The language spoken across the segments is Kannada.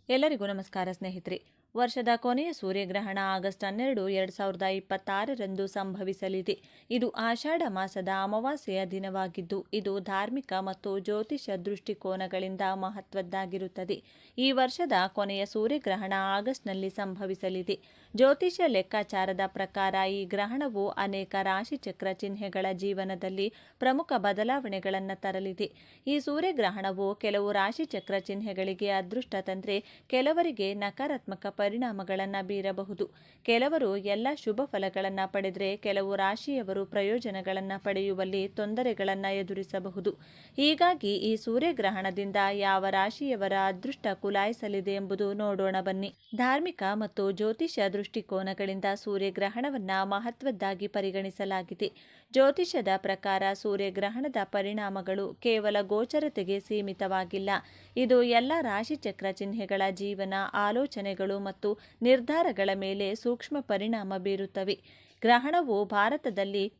ಎಲ್ಲರಿಗೂ ನಮಸ್ಕಾರ ಸ್ನೇಹಿತರೆ. ವರ್ಷದ ಕೊನೆಯ ಸೂರ್ಯಗ್ರಹಣ ಆಗಸ್ಟ್ 12, 2026ರಂದು ಸಂಭವಿಸಲಿದೆ. ಇದು ಆಷಾಢ ಮಾಸದ ಅಮಾವಾಸ್ಯೆಯ ದಿನವಾಗಿದ್ದು, ಇದು ಧಾರ್ಮಿಕ ಮತ್ತು ಜ್ಯೋತಿಷ ದೃಷ್ಟಿಕೋನಗಳಿಂದ ಮಹತ್ವದ್ದಾಗಿರುತ್ತದೆ. ಈ ವರ್ಷದ ಕೊನೆಯ ಸೂರ್ಯಗ್ರಹಣ ಆಗಸ್ಟ್ನಲ್ಲಿ ಸಂಭವಿಸಲಿದೆ. ಜ್ಯೋತಿಷ ಲೆಕ್ಕಾಚಾರದ ಪ್ರಕಾರ ಈ ಗ್ರಹಣವು ಅನೇಕ ರಾಶಿಚಕ್ರ ಚಿಹ್ನೆಗಳ ಜೀವನದಲ್ಲಿ ಪ್ರಮುಖ ಬದಲಾವಣೆಗಳನ್ನು ತರಲಿದೆ. ಈ ಸೂರ್ಯಗ್ರಹಣವು ಕೆಲವು ರಾಶಿಚಕ್ರ ಚಿಹ್ನೆಗಳಿಗೆ ಅದೃಷ್ಟ ತಂದ್ರೆ, ಕೆಲವರಿಗೆ ನಕಾರಾತ್ಮಕ ಪರಿಣಾಮಗಳನ್ನು ಬೀರಬಹುದು. ಕೆಲವರು ಎಲ್ಲ ಶುಭ ಫಲಗಳನ್ನು ಪಡೆದರೆ, ಕೆಲವು ರಾಶಿಯವರು ಪ್ರಯೋಜನಗಳನ್ನು ಪಡೆಯುವಲ್ಲಿ ತೊಂದರೆಗಳನ್ನು ಎದುರಿಸಬಹುದು. ಹೀಗಾಗಿ ಈ ಸೂರ್ಯಗ್ರಹಣದಿಂದ ಯಾವ ರಾಶಿಯವರ ಅದೃಷ್ಟ ಕುಲಾಯಿಸಲಿದೆ ಎಂಬುದು ನೋಡೋಣ ಬನ್ನಿ. ಧಾರ್ಮಿಕ ಮತ್ತು ಜ್ಯೋತಿಷ ದೃಷ್ಟಿಕೋನಗಳಿಂದ ಸೂರ್ಯಗ್ರಹಣವನ್ನ ಮಹತ್ವದ್ದಾಗಿ ಪರಿಗಣಿಸಲಾಗಿದೆ. ಜ್ಯೋತಿಷದ ಪ್ರಕಾರ ಸೂರ್ಯಗ್ರಹಣದ ಪರಿಣಾಮಗಳು ಕೇವಲ ಗೋಚರತೆಗೆ ಸೀಮಿತವಾಗಿಲ್ಲ. ಇದು ಎಲ್ಲ ರಾಶಿಚಕ್ರ ಚಿಹ್ನೆಗಳ ಜೀವನ, ಆಲೋಚನೆಗಳು ಮತ್ತು ನಿರ್ಧಾರಗಳ ಮೇಲೆ ಸೂಕ್ಷ್ಮ ಪರಿಣಾಮ ಬೀರುತ್ತವೆ. ಗ್ರಹಣವು ಭಾರತದಲ್ಲಿ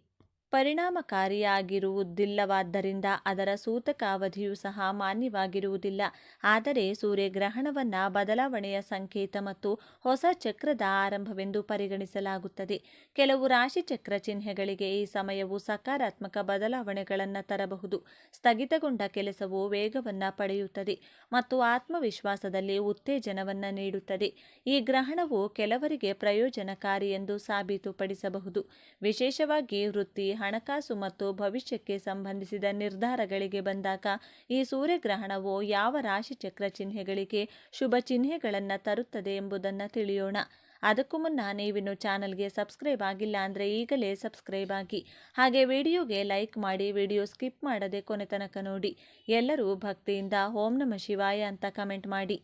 ಪರಿಣಾಮಕಾರಿಯಾಗಿರುವುದಿಲ್ಲವಾದ್ದರಿಂದ ಅದರ ಸೂತಕ ಅವಧಿಯೂ ಸಹ ಮಾನ್ಯವಾಗಿರುವುದಿಲ್ಲ. ಆದರೆ ಸೂರ್ಯಗ್ರಹಣವನ್ನು ಬದಲಾವಣೆಯ ಸಂಕೇತ ಮತ್ತು ಹೊಸ ಚಕ್ರದ ಆರಂಭವೆಂದು ಪರಿಗಣಿಸಲಾಗುತ್ತದೆ. ಕೆಲವು ರಾಶಿಚಕ್ರ ಚಿಹ್ನೆಗಳಿಗೆ ಈ ಸಮಯವು ಸಕಾರಾತ್ಮಕ ಬದಲಾವಣೆಗಳನ್ನು ತರಬಹುದು. ಸ್ಥಗಿತಗೊಂಡ ಕೆಲಸವು ವೇಗವನ್ನು ಪಡೆಯುತ್ತದೆ ಮತ್ತು ಆತ್ಮವಿಶ್ವಾಸದಲ್ಲಿ ಉತ್ತೇಜನವನ್ನು ನೀಡುತ್ತದೆ. ಈ ಗ್ರಹಣವು ಕೆಲವರಿಗೆ ಪ್ರಯೋಜನಕಾರಿ ಎಂದು ಸಾಬೀತುಪಡಿಸಬಹುದು. ವಿಶೇಷವಾಗಿ ವೃತ್ತಿ, ಹಣಕಾಸು ಮತ್ತು ಭವಿಷ್ಯಕ್ಕೆ ಸಂಬಂಧಿಸಿದ ನಿರ್ಧಾರಗಳಿಗೆ ಬಂದಾಗ ಈ ಸೂರ್ಯಗ್ರಹಣವು ಯಾವ ರಾಶಿಚಕ್ರ ಚಿಹ್ನೆಗಳಿಗೆ ಶುಭ ಚಿಹ್ನೆಗಳನ್ನು ತರುತ್ತದೆ ಎಂಬುದನ್ನು ತಿಳಿಯೋಣ. ಅದಕ್ಕೂ ಮುನ್ನ ನೀವಿನ್ನು ಚಾನಲ್ಗೆ ಸಬ್ಸ್ಕ್ರೈಬ್ ಆಗಿಲ್ಲ ಅಂದರೆ ಈಗಲೇ ಸಬ್ಸ್ಕ್ರೈಬ್ ಆಗಿ, ಹಾಗೆ ವಿಡಿಯೋಗೆ ಲೈಕ್ ಮಾಡಿ, ವಿಡಿಯೋ ಸ್ಕಿಪ್ ಮಾಡದೆ ಕೊನೆ ತನಕ ನೋಡಿ. ಎಲ್ಲರೂ ಭಕ್ತಿಯಿಂದ ಓಂ ನಮಃ ಶಿವಾಯ ಅಂತ ಕಮೆಂಟ್ ಮಾಡಿ.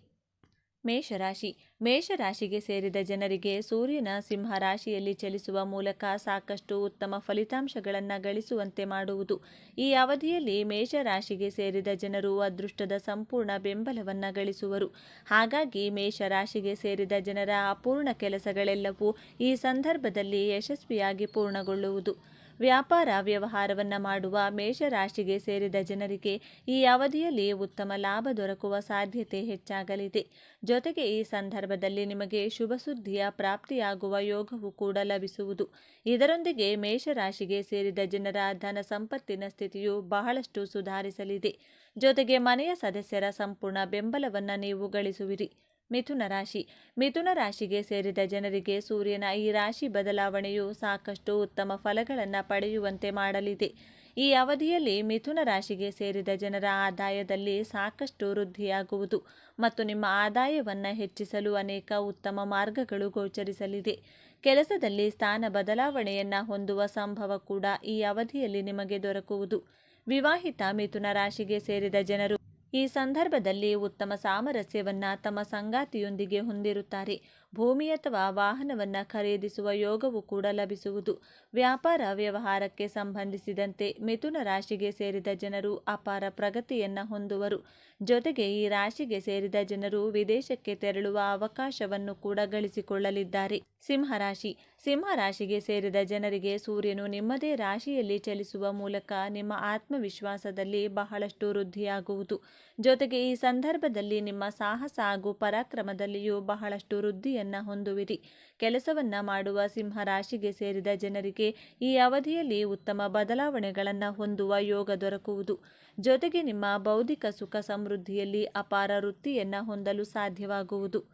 ಮೇಷರಾಶಿ. ಮೇಷರಾಶಿಗೆ ಸೇರಿದ ಜನರಿಗೆ ಸೂರ್ಯನ ಸಿಂಹ ರಾಶಿಯಲ್ಲಿ ಚಲಿಸುವ ಮೂಲಕ ಸಾಕಷ್ಟು ಉತ್ತಮ ಫಲಿತಾಂಶಗಳನ್ನು ಗಳಿಸುವಂತೆ ಮಾಡುವುದು. ಈ ಅವಧಿಯಲ್ಲಿ ಮೇಷರಾಶಿಗೆ ಸೇರಿದ ಜನರು ಅದೃಷ್ಟದ ಸಂಪೂರ್ಣ ಬೆಂಬಲವನ್ನು ಗಳಿಸುವರು. ಹಾಗಾಗಿ ಮೇಷರಾಶಿಗೆ ಸೇರಿದ ಜನರ ಅಪೂರ್ಣ ಕೆಲಸಗಳೆಲ್ಲವೂ ಈ ಸಂದರ್ಭದಲ್ಲಿ ಯಶಸ್ವಿಯಾಗಿ ಪೂರ್ಣಗೊಳ್ಳುವುದು. ವ್ಯಾಪಾರ ವ್ಯವಹಾರವನ್ನು ಮಾಡುವ ಮೇಷರಾಶಿಗೆ ಸೇರಿದ ಜನರಿಗೆ ಈ ಅವಧಿಯಲ್ಲಿ ಉತ್ತಮ ಲಾಭ ದೊರಕುವ ಸಾಧ್ಯತೆ ಹೆಚ್ಚಾಗಲಿದೆ. ಜೊತೆಗೆ ಈ ಸಂದರ್ಭದಲ್ಲಿ ನಿಮಗೆ ಶುಭ ಸುದ್ದಿಯ ಪ್ರಾಪ್ತಿಯಾಗುವ ಯೋಗವು ಕೂಡ ಲಭಿಸುವುದು. ಇದರೊಂದಿಗೆ ಮೇಷರಾಶಿಗೆ ಸೇರಿದ ಜನರ ಧನ ಸಂಪತ್ತಿನ ಸ್ಥಿತಿಯು ಬಹಳಷ್ಟು ಸುಧಾರಿಸಲಿದೆ. ಜೊತೆಗೆ ಮನೆಯ ಸದಸ್ಯರ ಸಂಪೂರ್ಣ ಬೆಂಬಲವನ್ನು ನೀವು ಗಳಿಸುವಿರಿ. ಮಿಥುನ ರಾಶಿ. ಮಿಥುನ ರಾಶಿಗೆ ಸೇರಿದ ಜನರಿಗೆ ಸೂರ್ಯನ ಈ ರಾಶಿ ಬದಲಾವಣೆಯು ಸಾಕಷ್ಟು ಉತ್ತಮ ಫಲಗಳನ್ನು ಪಡೆಯುವಂತೆ ಮಾಡಲಿದೆ. ಈ ಅವಧಿಯಲ್ಲಿ ಮಿಥುನ ರಾಶಿಗೆ ಸೇರಿದ ಜನರ ಆದಾಯದಲ್ಲಿ ಸಾಕಷ್ಟು ವೃದ್ಧಿಯಾಗುವುದು ಮತ್ತು ನಿಮ್ಮ ಆದಾಯವನ್ನು ಹೆಚ್ಚಿಸಲು ಅನೇಕ ಉತ್ತಮ ಮಾರ್ಗಗಳು ಗೋಚರಿಸಲಿದೆ. ಕೆಲಸದಲ್ಲಿ ಸ್ಥಾನ ಬದಲಾವಣೆಯನ್ನು ಹೊಂದುವ ಸಂಭವ ಕೂಡ ಈ ಅವಧಿಯಲ್ಲಿ ನಿಮಗೆ ದೊರಕುವುದು. ವಿವಾಹಿತ ಮಿಥುನ ರಾಶಿಗೆ ಸೇರಿದ ಜನರು ಈ ಸಂದರ್ಭದಲ್ಲಿ ಉತ್ತಮ ಸಾಮರಸ್ಯವನ್ನು ತಮ್ಮ ಸಂಗಾತಿಯೊಂದಿಗೆ ಹೊಂದಿರುತ್ತಾರೆ. ಭೂಮಿ ಅಥವಾ ವಾಹನವನ್ನು ಖರೀದಿಸುವ ಯೋಗವು ಕೂಡ ಲಭಿಸುವುದು. ವ್ಯಾಪಾರ ವ್ಯವಹಾರಕ್ಕೆ ಸಂಬಂಧಿಸಿದಂತೆ ಮಿಥುನ ರಾಶಿಗೆ ಸೇರಿದ ಜನರು ಅಪಾರ ಪ್ರಗತಿಯನ್ನು ಹೊಂದುವರು. ಜೊತೆಗೆ ಈ ರಾಶಿಗೆ ಸೇರಿದ ಜನರು ವಿದೇಶಕ್ಕೆ ತೆರಳುವ ಅವಕಾಶವನ್ನು ಕೂಡ ಗಳಿಸಿಕೊಳ್ಳಲಿದ್ದಾರೆ. ಸಿಂಹರಾಶಿ. ಸಿಂಹರಾಶಿಗೆ ಸೇರಿದ ಜನರಿಗೆ ಸೂರ್ಯನು ನಿಮ್ಮದೇ ರಾಶಿಯಲ್ಲಿ ಚಲಿಸುವ ಮೂಲಕ ನಿಮ್ಮ ಆತ್ಮವಿಶ್ವಾಸದಲ್ಲಿ ಬಹಳಷ್ಟು ವೃದ್ಧಿಯಾಗುವುದು. ಜೊತೆಗೆ ಈ ಸಂದರ್ಭದಲ್ಲಿ ನಿಮ್ಮ ಸಾಹಸ ಹಾಗೂ ಪರಾಕ್ರಮದಲ್ಲಿಯೂ ಬಹಳಷ್ಟು ವೃದ್ಧಿಯನ್ನು ಹೊಂದುವಿರಿ. ಕೆಲಸವನ್ನ ಮಾಡುವ ಸಿಂಹರಾಶಿಗೆ ಸೇರಿದ ಜನರಿಗೆ ಈ ಅವಧಿಯಲ್ಲಿ ಉತ್ತಮ ಬದಲಾವಣೆಗಳನ್ನು ಹೊಂದುವ ಯೋಗ ದೊರಕುವುದು. ಜೊತೆಗೆ ನಿಮ್ಮ ಬೌದ್ಧಿಕ ಸುಖ ಸಮೃದ್ಧಿಯಲ್ಲಿ ಅಪಾರ ವೃದ್ಧಿಯನ್ನು ಹೊಂದಲು ಸಾಧ್ಯವಾಗುವುದು.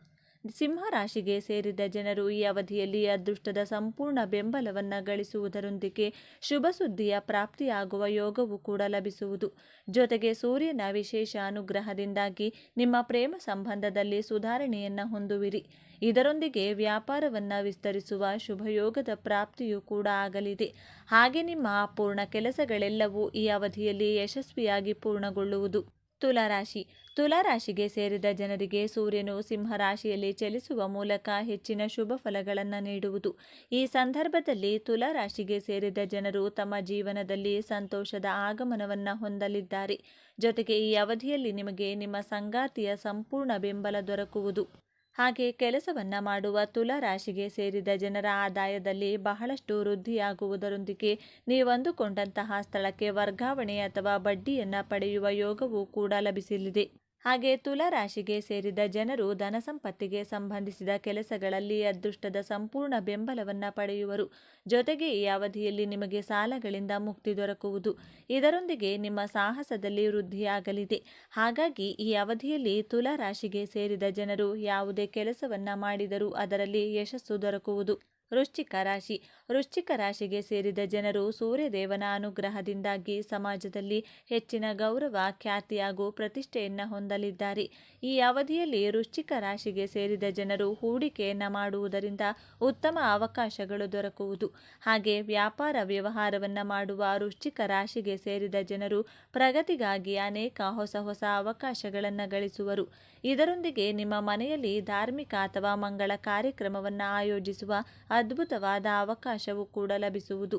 ಸಿಂಹರಾಶಿಗೆ ಸೇರಿದ ಜನರು ಈ ಅವಧಿಯಲ್ಲಿ ಅದೃಷ್ಟದ ಸಂಪೂರ್ಣ ಬೆಂಬಲವನ್ನು ಗಳಿಸುವುದರೊಂದಿಗೆ ಶುಭ ಸುದ್ದಿಯ ಪ್ರಾಪ್ತಿಯಾಗುವ ಯೋಗವು ಕೂಡ ಲಭಿಸುವುದು. ಜೊತೆಗೆ ಸೂರ್ಯನ ವಿಶೇಷ ಅನುಗ್ರಹದಿಂದಾಗಿ ನಿಮ್ಮ ಪ್ರೇಮ ಸಂಬಂಧದಲ್ಲಿ ಸುಧಾರಣೆಯನ್ನು ಹೊಂದುವಿರಿ. ಇದರೊಂದಿಗೆ ವ್ಯಾಪಾರವನ್ನು ವಿಸ್ತರಿಸುವ ಶುಭಯೋಗದ ಪ್ರಾಪ್ತಿಯೂ ಕೂಡ ಆಗಲಿದೆ. ಹಾಗೆ ನಿಮ್ಮ ಅಪೂರ್ಣ ಕೆಲಸಗಳೆಲ್ಲವೂ ಈ ಅವಧಿಯಲ್ಲಿ ಯಶಸ್ವಿಯಾಗಿ ಪೂರ್ಣಗೊಳ್ಳುವುದು. ತುಲಾರಾಶಿ. ತುಲಾರಾಶಿಗೆ ಸೇರಿದ ಜನರಿಗೆ ಸೂರ್ಯನು ಸಿಂಹರಾಶಿಯಲ್ಲಿ ಚಲಿಸುವ ಮೂಲಕ ಹೆಚ್ಚಿನ ಶುಭ ಫಲಗಳನ್ನು ನೀಡುವುದು. ಈ ಸಂದರ್ಭದಲ್ಲಿ ತುಲಾರಾಶಿಗೆ ಸೇರಿದ ಜನರು ತಮ್ಮ ಜೀವನದಲ್ಲಿ ಸಂತೋಷದ ಆಗಮನವನ್ನು ಹೊಂದಲಿದ್ದಾರೆ. ಜೊತೆಗೆ ಈ ಅವಧಿಯಲ್ಲಿ ನಿಮಗೆ ನಿಮ್ಮ ಸಂಗಾತಿಯ ಸಂಪೂರ್ಣ ಬೆಂಬಲ ದೊರಕುವುದು. ಹಾಗೆ ಕೆಲಸವನ್ನ ಮಾಡುವ ತುಲಾ ರಾಶಿಗೆ ಸೇರಿದ ಜನರ ಆದಾಯದಲ್ಲಿ ಬಹಳಷ್ಟು ವೃದ್ಧಿಯಾಗುವುದರೊಂದಿಗೆ ನೀವಂದುಕೊಂಡಂತಹ ಸ್ಥಳಕ್ಕೆ ವರ್ಗಾವಣೆ ಅಥವಾ ಬಡ್ಡಿಯನ್ನು ಪಡೆಯುವ ಯೋಗವೂ ಕೂಡ ಲಭಿಸಲಿದೆ. ಹಾಗೆ ತುಲಾ ರಾಶಿಗೆ ಸೇರಿದ ಜನರು ಧನ ಸಂಪತ್ತಿಗೆ ಸಂಬಂಧಿಸಿದ ಕೆಲಸಗಳಲ್ಲಿ ಅದೃಷ್ಟದ ಸಂಪೂರ್ಣ ಬೆಂಬಲವನ್ನು ಪಡೆಯುವರು. ಜೊತೆಗೆ ಈ ಅವಧಿಯಲ್ಲಿ ನಿಮಗೆ ಸಾಲಗಳಿಂದ ಮುಕ್ತಿ ದೊರಕುವುದು. ಇದರೊಂದಿಗೆ ನಿಮ್ಮ ಸಾಹಸದಲ್ಲಿ ವೃದ್ಧಿಯಾಗಲಿದೆ. ಹಾಗಾಗಿ ಈ ಅವಧಿಯಲ್ಲಿ ತುಲಾ ರಾಶಿಗೆ ಸೇರಿದ ಜನರು ಯಾವುದೇ ಕೆಲಸವನ್ನ ಮಾಡಿದರೂ ಅದರಲ್ಲಿ ಯಶಸ್ಸು ದೊರಕುವುದು. ವೃಶ್ಚಿಕ ರಾಶಿ. ವೃಶ್ಚಿಕ ರಾಶಿಗೆ ಸೇರಿದ ಜನರು ಸೂರ್ಯದೇವನ ಅನುಗ್ರಹದಿಂದಾಗಿ ಸಮಾಜದಲ್ಲಿ ಹೆಚ್ಚಿನ ಗೌರವ, ಖ್ಯಾತಿ ಹಾಗೂ ಪ್ರತಿಷ್ಠೆಯನ್ನು ಹೊಂದಲಿದ್ದಾರೆ. ಈ ಅವಧಿಯಲ್ಲಿ ವೃಶ್ಚಿಕ ರಾಶಿಗೆ ಸೇರಿದ ಜನರು ಹೂಡಿಕೆಯನ್ನು ಮಾಡುವುದರಿಂದ ಉತ್ತಮ ಅವಕಾಶಗಳು ದೊರಕುವುದು. ಹಾಗೆ ವ್ಯಾಪಾರ ವ್ಯವಹಾರವನ್ನು ಮಾಡುವ ವೃಶ್ಚಿಕ ರಾಶಿಗೆ ಸೇರಿದ ಜನರು ಪ್ರಗತಿಗಾಗಿ ಅನೇಕ ಹೊಸ ಹೊಸ ಅವಕಾಶಗಳನ್ನು ಗಳಿಸುವರು. ಇದರೊಂದಿಗೆ ನಿಮ್ಮ ಮನೆಯಲ್ಲಿ ಧಾರ್ಮಿಕ ಅಥವಾ ಮಂಗಳ ಕಾರ್ಯಕ್ರಮವನ್ನು ಆಯೋಜಿಸುವ ಅದ್ಭುತವಾದ ಅವಕಾಶವೂ ಕೂಡ ಲಭಿಸುವುದು.